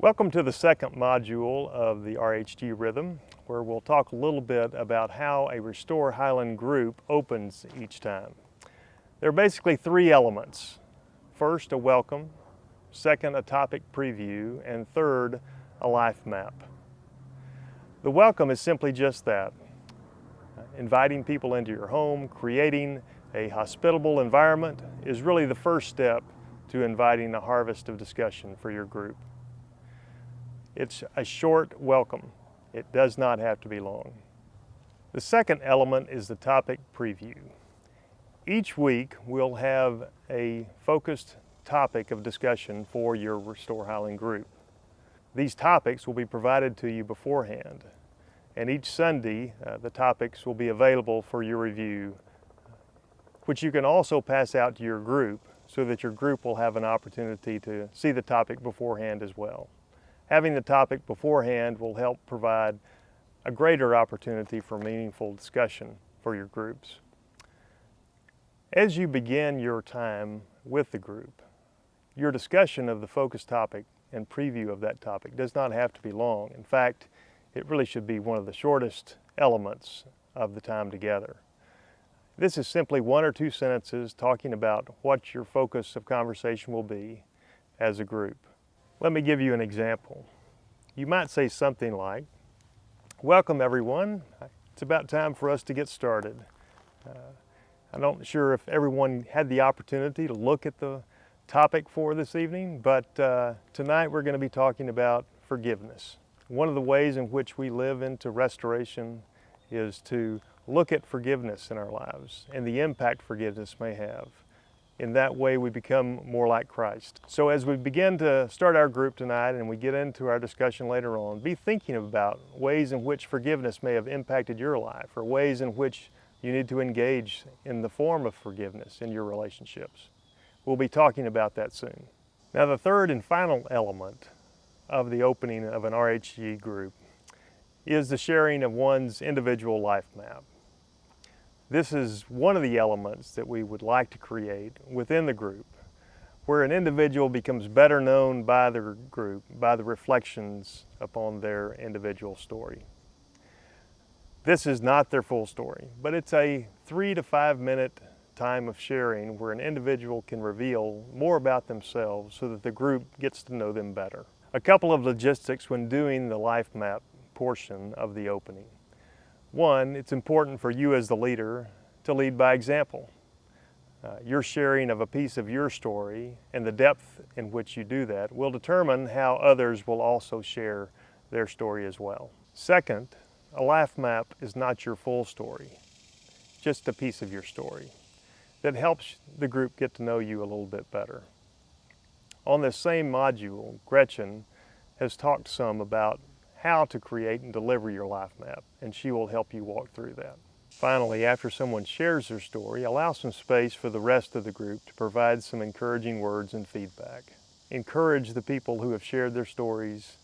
Welcome to the second module of the RHG Rhythm, where we'll talk a little bit about how a Restore Highland group opens each time. There are basically three elements. First, a welcome. Second, a topic preview. And third, a life map. The welcome is simply just that. Inviting people into your home, creating a hospitable environment is really the first step to inviting a harvest of discussion for your group. It's a short welcome. It does not have to be long. The second element is the topic preview. Each week we'll have a focused topic of discussion for your Restore Highland group. These topics will be provided to you beforehand, and each Sunday the topics will be available for your review, which you can also pass out to your group so that your group will have an opportunity to see the topic beforehand as well. Having the topic beforehand will help provide a greater opportunity for meaningful discussion for your groups. As you begin your time with the group, your discussion of the focus topic and preview of that topic does not have to be long. In fact, it really should be one of the shortest elements of the time together. This is simply one or two sentences talking about what your focus of conversation will be as a group. Let me give you an example. You might say something like, "Welcome everyone. It's about time for us to get started." I'm not sure if everyone had the opportunity to look at the topic for this evening, but tonight we're going to be talking about forgiveness. One of the ways in which we live into restoration is to look at forgiveness in our lives and the impact forgiveness may have. In that way, we become more like Christ. So as we begin to start our group tonight and we get into our discussion later on, be thinking about ways in which forgiveness may have impacted your life or ways in which you need to engage in the form of forgiveness in your relationships. We'll be talking about that soon. Now, the third and final element of the opening of an RHG group is the sharing of one's individual life map. This is one of the elements that we would like to create within the group, where an individual becomes better known by the group, by the reflections upon their individual story. This is not their full story, but it's a 3 to 5 minute time of sharing where an individual can reveal more about themselves so that the group gets to know them better. A couple of logistics when doing the life map portion of the opening. One, it's important for you as the leader to lead by example. Your sharing of a piece of your story and the depth in which you do that will determine how others will also share their story as well. Second, a life map is not your full story, just a piece of your story that helps the group get to know you a little bit better. On this same module, Gretchen has talked some about how to create and deliver your life map, and she will help you walk through that. Finally, after someone shares their story, allow some space for the rest of the group to provide some encouraging words and feedback. Encourage the people who have shared their stories.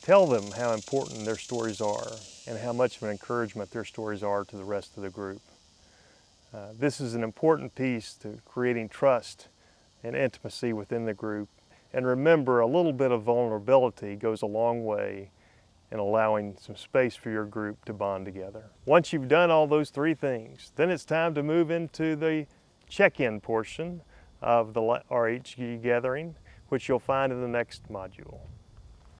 Tell them how important their stories are and how much of an encouragement their stories are to the rest of the group. This is an important piece to creating trust and intimacy within the group. And remember, a little bit of vulnerability goes a long way in allowing some space for your group to bond together. Once you've done all those three things, then it's time to move into the check-in portion of the RHG gathering, which you'll find in the next module.